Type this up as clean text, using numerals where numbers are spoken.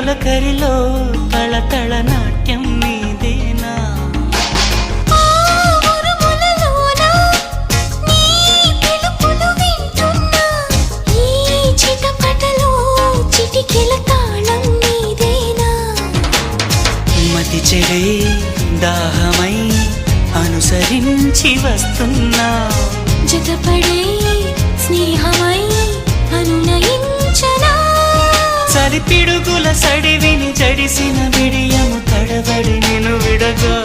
తొలకరిలో తళతళ నాట్యం నీదేనా మతి చెడే దాహమై అనుసరించి వస్తున్నా జతపడే స్నేహమై అనునయించనా చలి పిడుగుల సడివిని జడిసిన బిడియము తడబడి నిన్ను విడగా